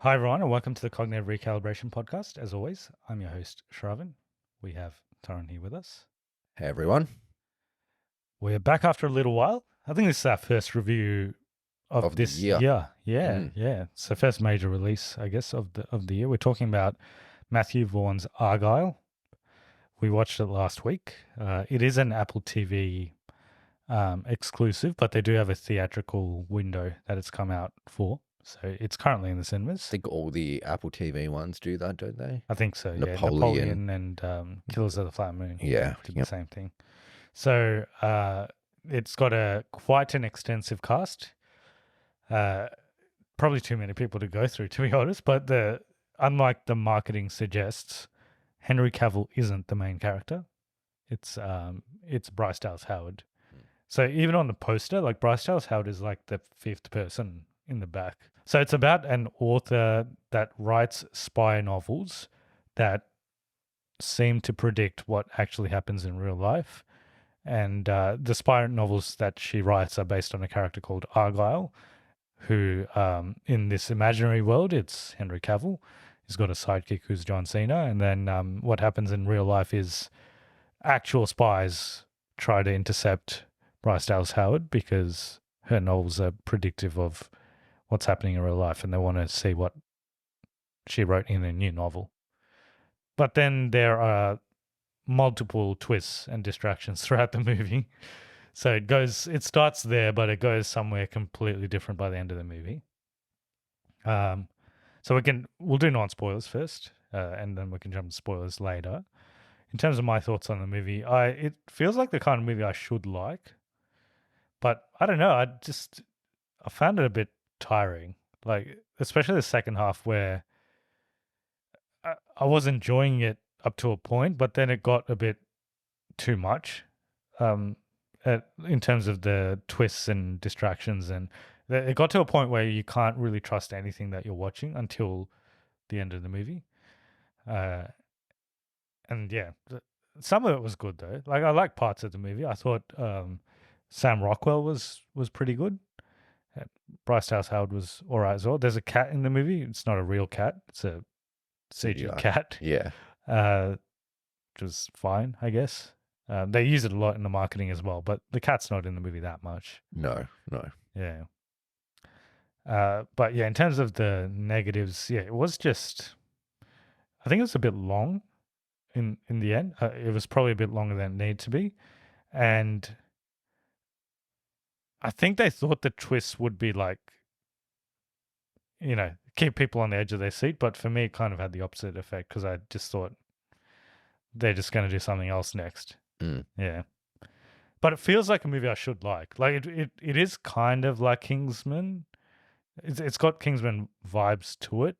Hi, everyone, and welcome to the Cognitive Recalibration podcast. As always, I'm your host, Shravan. We have Taran here with us. Hey everyone. We're back after a little while. I think this is our first review of Of the this year. year. Yeah, Mm. yeah. It's the first major release, I guess, of the year. We're talking about Matthew Vaughn's Argylle. We watched it last week. It is an Apple TV exclusive, but they do have a theatrical window that it's come out for. So it's currently in the I cinemas. think all the Apple TV ones do that, don't they? I think so, yeah. Napoleon. Napoleon and Killers of the Flower Moon Yeah. did the Yep. same thing. So it's got quite an extensive cast. Probably too many people to go through, to be honest. But unlike the marketing suggests, Henry Cavill isn't the main character. It's Bryce Dallas Howard. So even on the poster, like Bryce Dallas Howard is like the fifth person in the back. So it's about an author that writes spy novels that seem to predict what actually happens in real life. And the spy novels that she writes are based on a character called Argylle, who in this imaginary world, it's Henry Cavill. He's got a sidekick who's John Cena. And then what happens in real life is actual spies try to intercept Bryce Dallas Howard because her novels are predictive of what's happening in real life and they want to see what she wrote in a new novel. But then there are multiple twists and distractions throughout the movie. So it starts there, but it goes somewhere completely different by the end of the movie. So we'll do non-spoilers first, and then we can jump to spoilers later. In terms of my thoughts on the movie, it feels like the kind of movie I should like, but I don't know. I found it a bit tiring, like especially the second half where I was enjoying it up to a point, but then it got a bit too much. Um, in terms of the twists and distractions, and it got to a point where you can't really trust anything that you're watching until the end of the movie. Uh, and yeah, some of it was good though. Like I like parts of the movie. I thought Sam Rockwell was pretty good. Bryce Dallas Howard was all right as well. There's a cat in the movie. It's not a real cat. It's a CG cat. Yeah. Which was fine, I guess. They use it a lot in the marketing as well, but the cat's not in the movie that much. No. Yeah. But yeah, in terms of the negatives, yeah, it was just, I think it was a bit long in the end. It was probably a bit longer than it needed to be. And I think they thought the twist would be like, keep people on the edge of their seat. But for me, it kind of had the opposite effect because I just thought they're just going to do something else next. Mm. Yeah. But it feels like a movie I should like. Like it is kind of like Kingsman. It's got Kingsman vibes to it.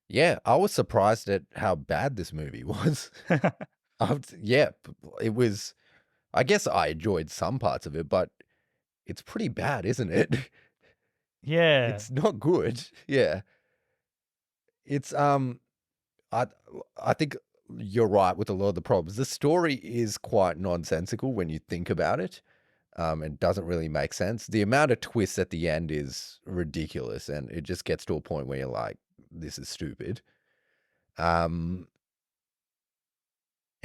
Yeah, I was surprised at how bad this movie was. Yeah, it was. I guess I enjoyed some parts of it, but it's pretty bad, isn't it? Yeah. It's not good. Yeah. It's I think you're right with a lot of the problems. The story is quite nonsensical when you think about it. And doesn't really make sense. The amount of twists at the end is ridiculous, and it just gets to a point where you're like, this is stupid. And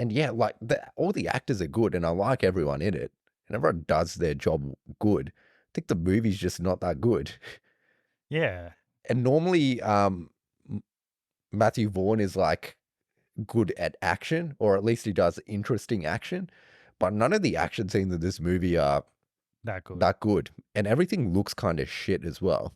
yeah, like all the actors are good, and I like everyone in it, and everyone does their job good. I think the movie's just not that good. Yeah. And normally, Matthew Vaughn is like good at action, or at least he does interesting action. But none of the action scenes in this movie are That good. and everything looks kind of shit as well.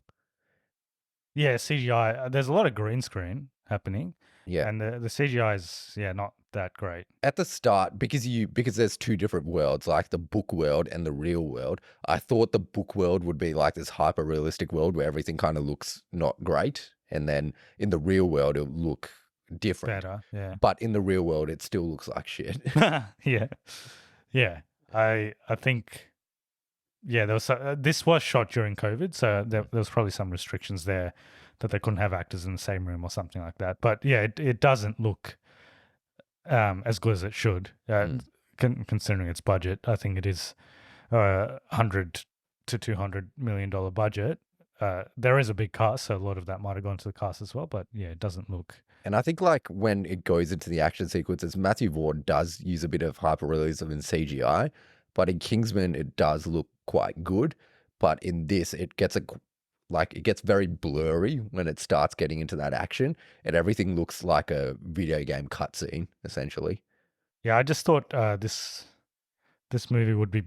Yeah, CGI. There's a lot of green screen happening. Yeah. And the CGI is not that great. At the start, because there's two different worlds, like the book world and the real world. I thought the book world would be like this hyper realistic world where everything kind of looks not great, and then in the real world it'll look different. Better, yeah. But in the real world, it still looks like shit. Yeah. Yeah. I think yeah, this was shot during COVID, so there was probably some restrictions there that they couldn't have actors in the same room or something like that. But yeah, it doesn't look as good as it should, considering its budget. I think it is $100 to $200 million budget. there is a big cast, so a lot of that might have gone to the cast as well. But yeah, it doesn't look. And I think like when it goes into the action sequences, Matthew Vaughn does use a bit of hyperrealism and CGI, but in Kingsman it does look quite good. But in this, it gets it gets very blurry when it starts getting into that action, and everything looks like a video game cutscene essentially. Yeah, I just thought this movie would be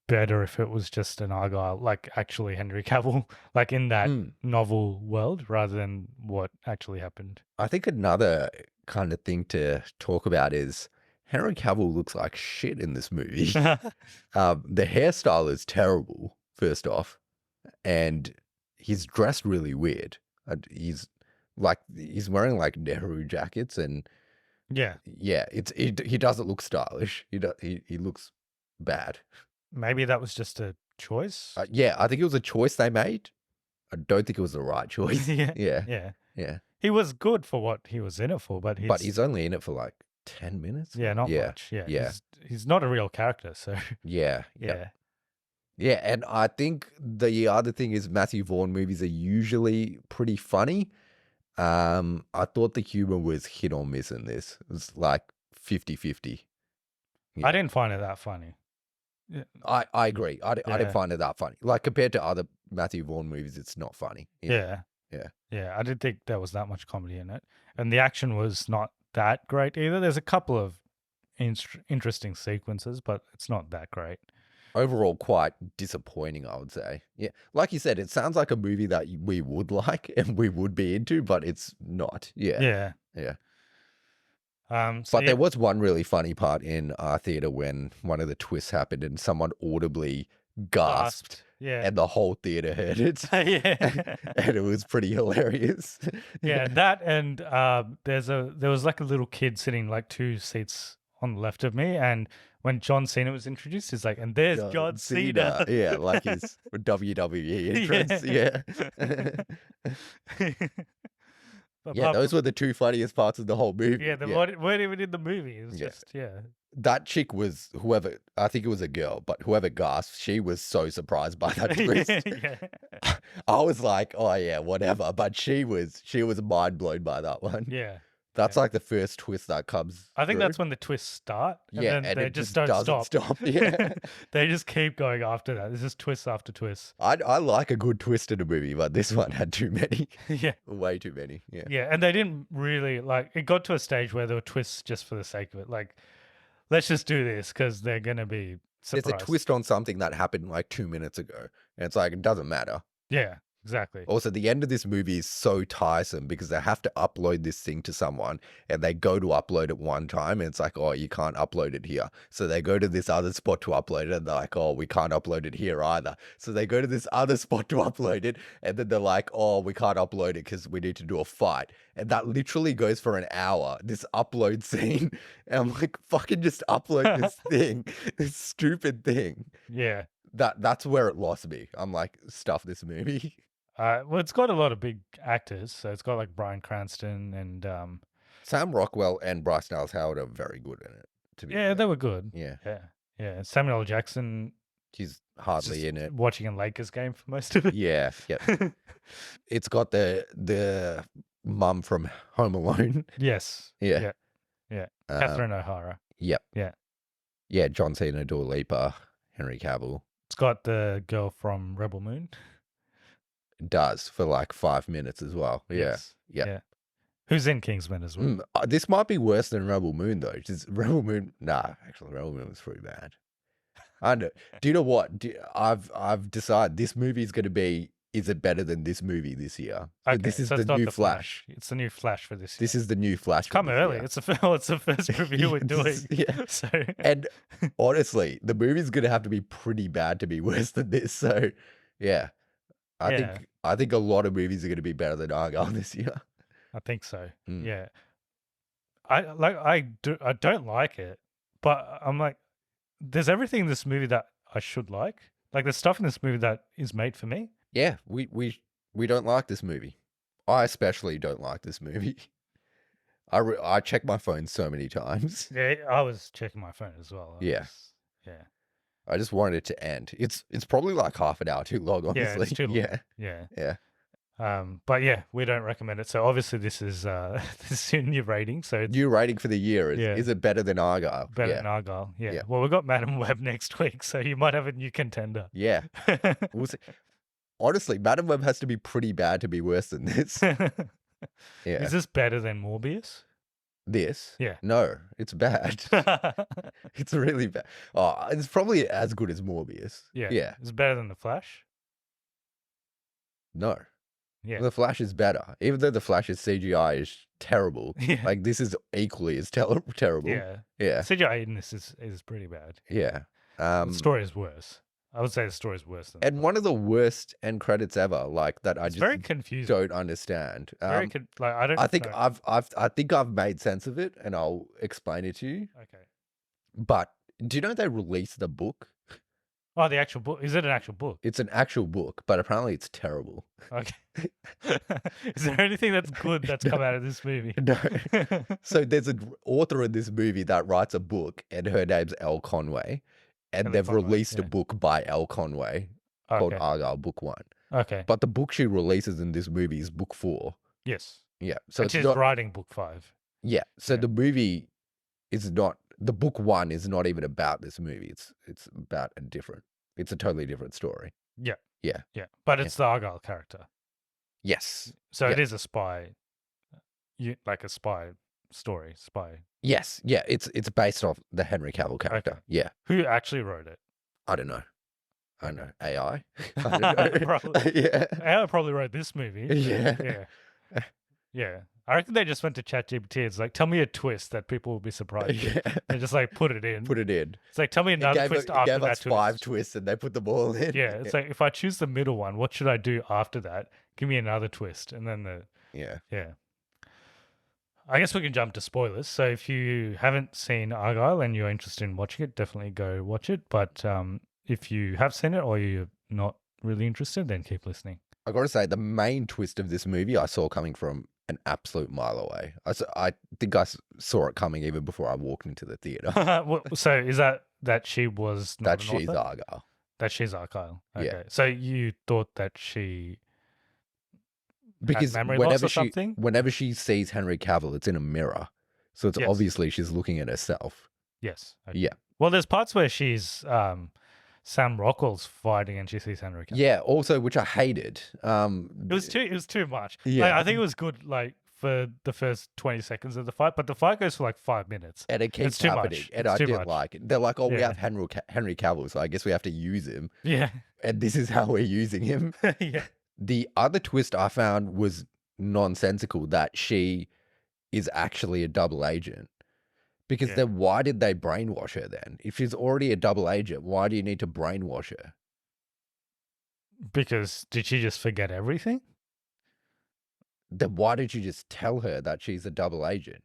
better if it was just an Argylle, like actually Henry Cavill, like in that novel world, rather than what actually happened. I think another kind of thing to talk about is Henry Cavill looks like shit in this movie. The hairstyle is terrible, first off, and he's dressed really weird. He's wearing like Nehru jackets, and yeah, he doesn't look stylish. He looks bad. Maybe that was just a choice. Yeah, I think it was a choice they made. I don't think it was the right choice. Yeah. He was good for what he was in it for, but he's only in it for like 10 minutes. Yeah, not much. Yeah. He's not a real character, so yeah. Yeah, and I think the other thing is Matthew Vaughn movies are usually pretty funny. I thought the humor was hit or miss in this. It was like 50-50. I didn't find it that funny. Yeah. I agree. I didn't find it that funny. Like compared to other Matthew Vaughn movies, it's not funny. Yeah. I didn't think there was that much comedy in it, and the action was not that great either. There's a couple of interesting sequences, but it's not that great. Overall, quite disappointing, I would say. Yeah, like you said, it sounds like a movie that we would like and we would be into, but it's not. Yeah. But there was one really funny part in our theater when one of the twists happened and someone audibly gasped. And the whole theater heard it. And it was pretty hilarious. That and there was like a little kid sitting like 2 seats on the left of me, and when John Cena was introduced, he's like, and there's John Cena. Yeah, like his WWE entrance. Yeah, those were the 2 funniest parts of the whole movie. Yeah, they weren't even in the movie. It was just, That chick was whoever, I think it was a girl, but whoever gasped, she was so surprised by that twist. I was like, oh yeah, whatever. But she was mind blown by that one. Yeah. That's like the first twist that comes. I think that's when the twists start. And then they just don't stop. Yeah. They just keep going after that. There's just twist after twist. I like a good twist in a movie, but this one had too many. Yeah. Way too many. Yeah. And they didn't really it got to a stage where there were twists just for the sake of it. Like, let's just do this because they're going to be surprised. There's a twist on something that happened like 2 minutes ago. And it's like, it doesn't matter. Yeah. Exactly. Also, the end of this movie is so tiresome because they have to upload this thing to someone and they go to upload it one time and it's like, oh, you can't upload it here. So they go to this other spot to upload it and they're like, oh, we can't upload it here either. So they go to this other spot to upload it and then they're like, oh, we can't upload it because we need to do a fight. And that literally goes for an hour, this upload scene. And I'm like, fucking just upload this thing, this stupid thing. Yeah. That's where it lost me. I'm like, stuff this movie. Well, it's got a lot of big actors. So it's got like Bryan Cranston and Sam Rockwell and Bryce Dallas Howard are very good in it. To be fair. They were good. Yeah. Samuel L. Jackson. He's hardly in it. Watching a Lakers game for most of it. Yeah. It's got the mum from Home Alone. Yes. Yeah. Catherine O'Hara. Yep. Yeah. John Cena, Dua Lipa, Henry Cavill. It's got the girl from Rebel Moon. Does for like 5 minutes as well. Yes. Yeah. Who's in Kingsman as well? This might be worse than Rebel Moon though. Rebel Moon, actually Rebel Moon was pretty bad. I know. Do you know what? I've decided this movie is going to be. Is it better than this movie this year? Okay, this is the new Flash. It's the new Flash for this year. This is the new Flash. Come early. It's the first review we're doing. So and honestly, the movie's going to have to be pretty bad to be worse than this. So yeah. I think a lot of movies are going to be better than Argylle this year. I think so. Yeah. I don't like it, but I'm like, there's everything in this movie that I should like. Like there's stuff in this movie that is made for me. Yeah, we don't like this movie. I especially don't like this movie. I check my phone so many times. Yeah, I was checking my phone as well. Yeah. I just wanted it to end. It's probably like half an hour too long, Yeah, honestly. it's too long. Yeah. Yeah. Yeah. But yeah, we don't recommend it. So obviously this is this is your new rating. So it's New rating for the year is it better than Argylle? better Yeah. than Argylle. Yeah. Yeah. Well, we've got Madam Web next week, so you might have a new contender. Yeah. We'll see. Honestly, Madam Web has to be pretty bad to be worse than this. Yeah. Is this better than Morbius? This? Yeah. No, it's bad. It's really bad. Oh, it's probably as good as Morbius. Yeah. Yeah. It's better than The Flash? No. Yeah. The Flash is better. Even though The Flash's CGI is terrible. Yeah. Like, this is equally as terrible. Yeah. Yeah. CGI in this is pretty bad. Yeah. The story is worse. I would say the story is worse than and one of the worst end credits ever, like that I it's just very confusing. don't understand. Very like I don't I think know. I think I've made sense of it, and I'll explain it to you. Okay. But do you know they released the book? Oh, the actual book. Is it an actual book? It's an actual book, but apparently it's terrible. Okay. Is there anything that's good that's come out of this movie? No. So there's an author in this movie that writes a book, and her name's Elle Conway, and Elle they've Conway, released a yeah. book by Elle Conway called Okay. Argylle Book 1. Okay. But the book she releases in this movie is book 4. Yes. Yeah. So And it's she's not, writing book 5. yeah. So Yeah. the movie is not, the book 1 is not even about this movie. It's about it's a totally different story. Yeah. Yeah. Yeah. But it's the Argylle character. Yes. So Yeah. it is a spy, like a spy story. Spy. Yes. Yeah. It's based off the Henry Cavill character. Okay. Yeah. Who actually wrote it? I don't know. I don't know. AI? I don't know. Probably. Yeah. AI probably wrote this movie. Yeah. Yeah. Yeah. I reckon they just went to ChatGPT. It's like, tell me a twist that people will be surprised. Yeah. They just like put it in. Put it in. It's like, tell me another twist after gave that us twist. 5 twists and they put them all in. Yeah. It's like, if I choose the middle one, what should I do after that? Give me another twist. And then Yeah. I guess we can jump to spoilers. So if you haven't seen Argylle and you're interested in watching it, definitely go watch it. But if you have seen it or you're not really interested, then keep listening. I got to say, the main twist of this movie I saw coming from an absolute mile away. I think I saw it coming even before I walked into the theater. So is that she was not That an she's author? Argylle. That she's Argylle. Okay. Yeah. So you thought that she Because memory loss or something? whenever she sees Henry Cavill, it's in a mirror. So it's Yes. obviously she's looking at herself. Yes. Okay. Yeah. Well, there's parts where she's Sam Rockwell's fighting and she sees Henry Cavill. Yeah, also, which I hated. It was too much. Yeah. Like, I think it was good like for the first 20 seconds of the fight, but the fight goes for like 5 minutes. And it keeps It's too happening. much. And It's I too didn't much. like it. They're like, oh, we Yeah. have Henry Cavill, so I guess we have to use him. Yeah. And this is how we're using him. Yeah. The other twist I found was nonsensical, that she is actually a double agent. Because Yeah. then why did they brainwash her then? If she's already a double agent, why do you need to brainwash her? Because did she just forget everything? Then why did you just tell her that she's a double agent?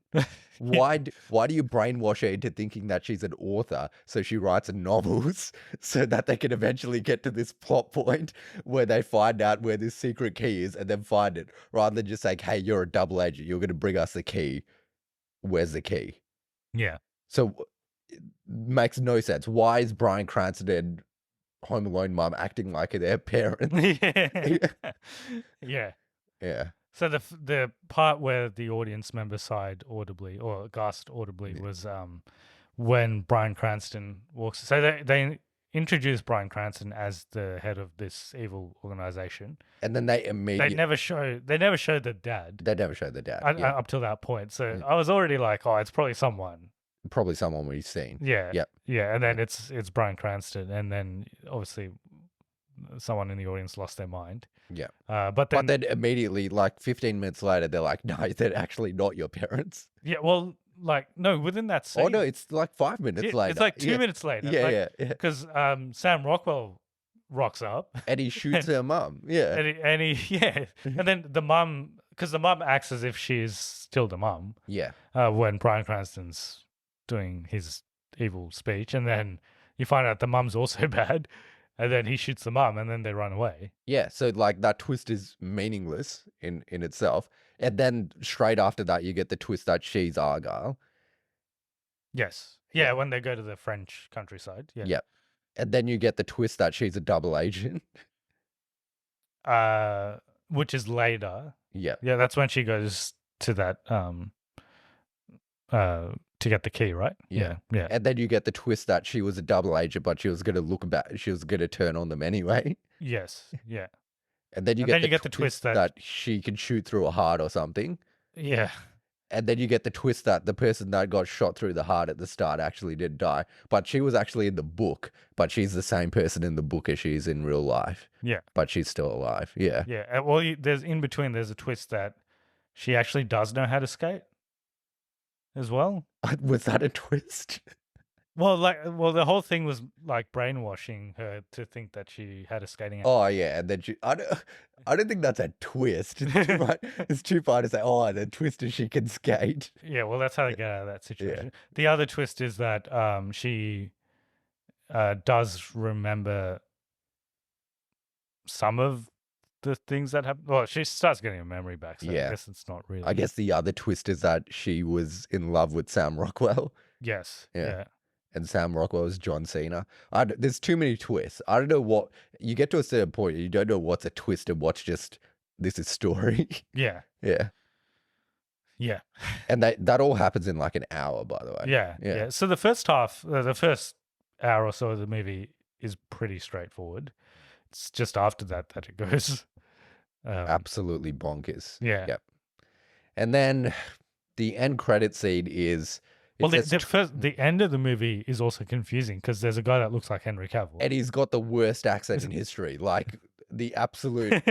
Why do you brainwash her into thinking that she's an author so she writes novels so that they can eventually get to this plot point where they find out where this secret key is and then find it, rather than just saying, hey, you're a double agent, you're going to bring us the key. Where's the key? Yeah. So it makes no sense. Why is Bryan Cranston and Home Alone mum acting like their parents? Yeah. Yeah. Yeah. So the part where the audience member sighed audibly or gasped audibly Yeah. was when Bryan Cranston walks. So they introduced Bryan Cranston as the head of this evil organization. And then they They immediately... never show the dad They never show the dad. up till that point. So Mm. I was already like, oh, it's probably someone. Probably someone we've seen. Yeah. Yep. Yeah, and then it's Bryan Cranston, and then obviously someone in the audience lost their mind. Yeah. But then Immediately, like 15 minutes later, they're like, no, they're actually not your parents. yeah, well, like no, within that scene. Oh, no, it's like 5 minutes later. It's like 2 minutes later. Yeah, like, yeah. Because Sam Rockwell rocks up, And he shoots her mum. Yeah. and he yeah, and then the mum, because the mum acts as if she's still the mum Yeah. when Bryan Cranston's doing his evil speech, and then you find out the mum's also bad, and then he shoots the mum, and then they run away. Yeah. So, like, that twist is meaningless in itself. And then straight after that, you get the twist that she's Argylle. Yes, yeah, when they go to the French countryside. Yeah, Yep. And then you get the twist that she's a double agent. Which is later. Yeah. Yeah, that's when she goes to that to get the key, right? Yeah. Yeah. And then you get the twist that she was a double agent, but she was going to look back. She was going to turn on them anyway. Yes. Yeah. And then you And get then the twist that she can shoot through a heart or something. Yeah. And then you get the twist that the person that got shot through the heart at the start actually did die. But she was actually in the book, but she's the same person in the book as she is in real life. Yeah. But she's still alive. Yeah. Yeah. Well, there's in between, there's a twist that she actually does know how to skate as well. Was that a twist? Well, the whole thing was like brainwashing her to think that she had a skating. Oh yeah, and then I don't think that's a twist. It's too far to say. Oh, the twist is she can skate. Yeah, well, that's how they get out of that situation. Yeah. The other twist is that she does remember some of the things that happened. Well, she starts getting her memory back, so I guess it's not really. I guess the other twist is that she was in love with Sam Rockwell. Yes. Yeah. And Sam Rockwell is John Cena. There's too many twists. I don't know what you get to a certain point. You don't know what's a twist and what's just this is story. Yeah. Yeah. Yeah. And that all happens in like an hour, by the way. Yeah. So the first half, the first hour or so of the movie is pretty straightforward. It's just after that it goes absolutely bonkers. Yeah. Yep. And then the end credit scene is. Well, the end of the movie is also confusing because there's a guy that looks like Henry Cavill. And he's got the worst accent in history. Like the absolute,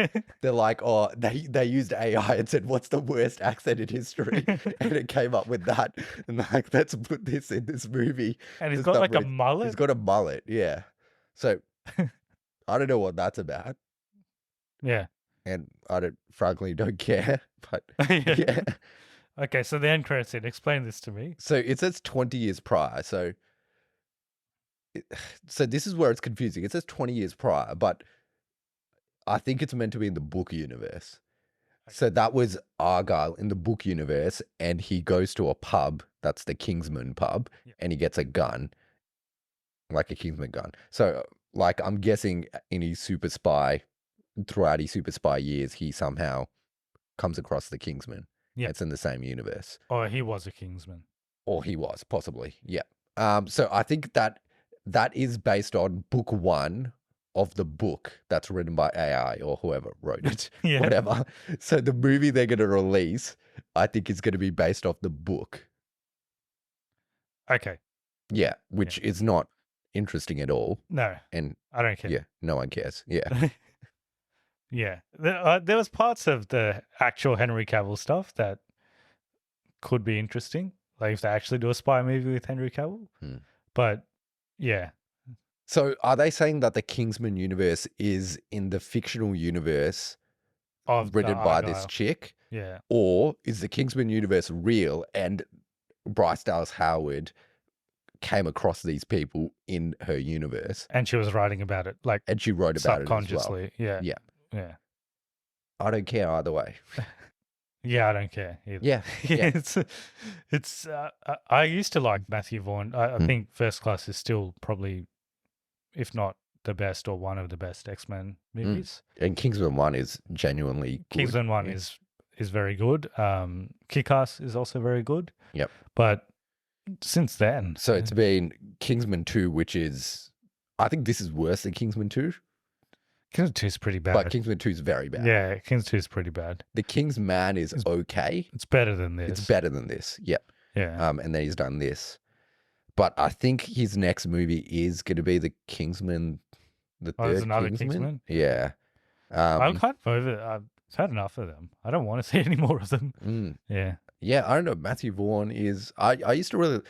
they're like, oh, they used AI and said, what's the worst accent in history? And it came up with that. And like, let's put this in this movie. And he's got like a mullet? He's got a mullet, yeah. So I don't know what that's about. Yeah. And I frankly don't care. But yeah. Okay, so the end credits scene. Explain this to me. So it says 20 years prior. So this is where it's confusing. It says 20 years prior, but I think it's meant to be in the book universe. Okay. So that was Argylle in the book universe, and he goes to a pub. That's the Kingsman pub, and he gets a gun, like a Kingsman gun. So, like, I'm guessing in his super spy, throughout his super spy years, he somehow comes across the Kingsman. Yeah. It's in the same universe. Or he was a Kingsman. Or he was, possibly. Yeah. So I think that is based on book 1 of the book that's written by AI or whoever wrote it. Yeah. Whatever. So the movie they're going to release, I think, is going to be based off the book. Okay. Yeah. Which is not interesting at all. No. And I don't care. Yeah. No one cares. Yeah. Yeah, there was parts of the actual Henry Cavill stuff that could be interesting, like if they actually do a spy movie with Henry Cavill. But yeah. So are they saying that the Kingsman universe is in the fictional universe written by this chick? Yeah. Or is the Kingsman universe real and Bryce Dallas Howard came across these people in her universe? And she was writing about it, like, and she wrote about it subconsciously. As well. Yeah. Yeah. I don't care either way. Yeah, I don't care either. Yeah. It's I used to like Matthew Vaughn. I think First Class is still probably, if not the best or one of the best X-Men movies. And Kingsman 1 is genuinely good. Kingsman 1 is very good. Kick-Ass is also very good. Yep. But since then. So it's been Kingsman 2, which is, I think this is worse than Kingsman 2. Kingsman 2 is pretty bad. But Kingsman 2 is very bad. Yeah, Kingsman 2 is pretty bad. The Kingsman is okay. It's better than this. It's better than this. Yep. Yeah. And then he's done this. But I think his next movie is going to be the Kingsman, the third there's another Kingsman. Yeah. I'm kind of over it. I've had enough of them. I don't want to see any more of them. Yeah. Yeah, I don't know. Matthew Vaughn is. I used to really.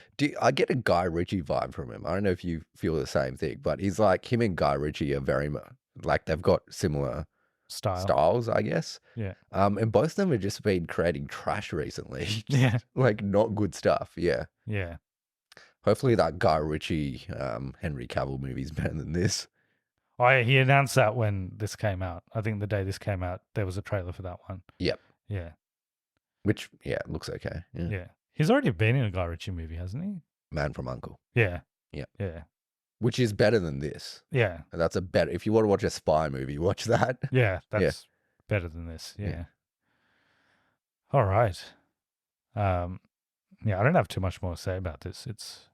I get a Guy Ritchie vibe from him. I don't know if you feel the same thing, but he's like him and Guy Ritchie are very much like they've got similar styles, I guess. Yeah. And both of them have just been creating trash recently. Yeah. Like not good stuff. Yeah. Yeah. Hopefully that Guy Ritchie, Henry Cavill movie is better than this. Oh, yeah, he announced that when this came out. I think the day this came out, there was a trailer for that one. Yep. Yeah. Which, yeah, looks okay. Yeah. He's already been in a Guy Ritchie movie, hasn't he? Man from U.N.C.L.E. Yeah. Yeah. Yeah. which is better than this. Yeah. And that's a better. If you want to watch a spy movie, watch that. Yeah, that's better than this. Yeah. Yeah. All right. Yeah, I don't have too much more to say about this. It's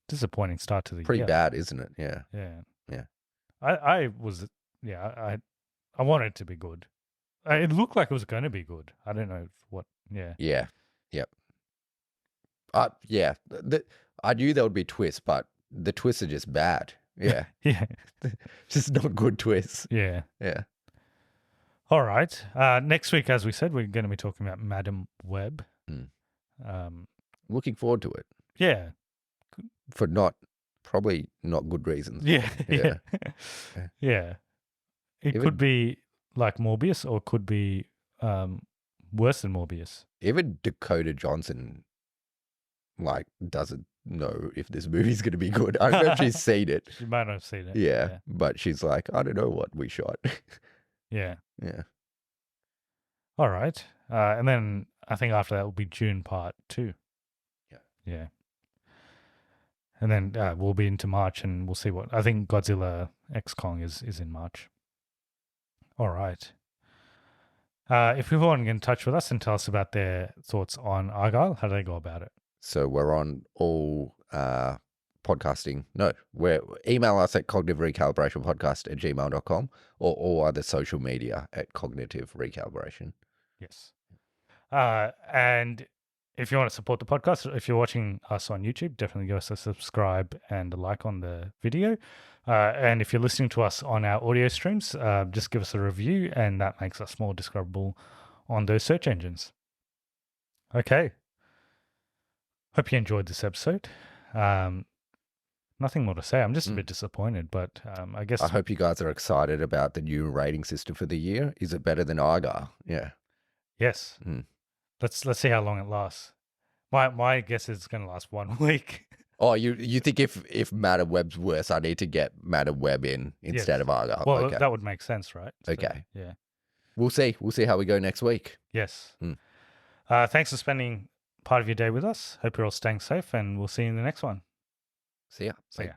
disappointing start to the Pretty year. bad, isn't it? Yeah. Yeah. Yeah. I was, yeah, I wanted it to be good. It looked like it was going to be good. I don't know what, yeah. Yeah. Yep. Yeah. I knew there would be twists, but the twists are just bad. Yeah. Yeah. Just not good twists. Yeah. Yeah. All right. Next week, as we said, we're going to be talking about Madam Web. Looking forward to it. Yeah. For probably not good reasons. Yeah. Yeah. Yeah. It could be like Morbius, or it could be worse than Morbius. Even Dakota Johnson, like, doesn't know if this movie's going to be good. I don't know if she's seen it. She might not have seen it. Yeah. But she's like, I don't know what we shot. Yeah. Yeah. All right. And then I think after that will be June Part 2. Yeah. Yeah. And then we'll be into March, and we'll see what... I think Godzilla X Kong is in March. All right. If people want to get in touch with us and tell us about their thoughts on Argylle, how do they go about it? So we're on all podcasting. No, email us at cognitiverecalibrationpodcast@gmail.com or all other social media at Cognitive Recalibration. Yes. And if you want to support the podcast, if you're watching us on YouTube, definitely give us a subscribe and a like on the video. And if you're listening to us on our audio streams, just give us a review, and that makes us more discoverable on those search engines. Okay. Hope you enjoyed this episode. Nothing more to say. I'm just a bit disappointed, but I guess... I hope you guys are excited about the new rating system for the year. Is it better than Argylle? Yeah. Yes. Let's see how long it lasts. My guess is it's going to last 1 week. Oh, you think if Madam Web's worse, I need to get Madam Web in instead of Argylle? Well, okay. That would make sense, right? Okay. So, yeah. We'll see. We'll see how we go next week. Yes. Thanks for spending part of your day with us. Hope you're all staying safe, and we'll see you in the next one. See ya. See ya.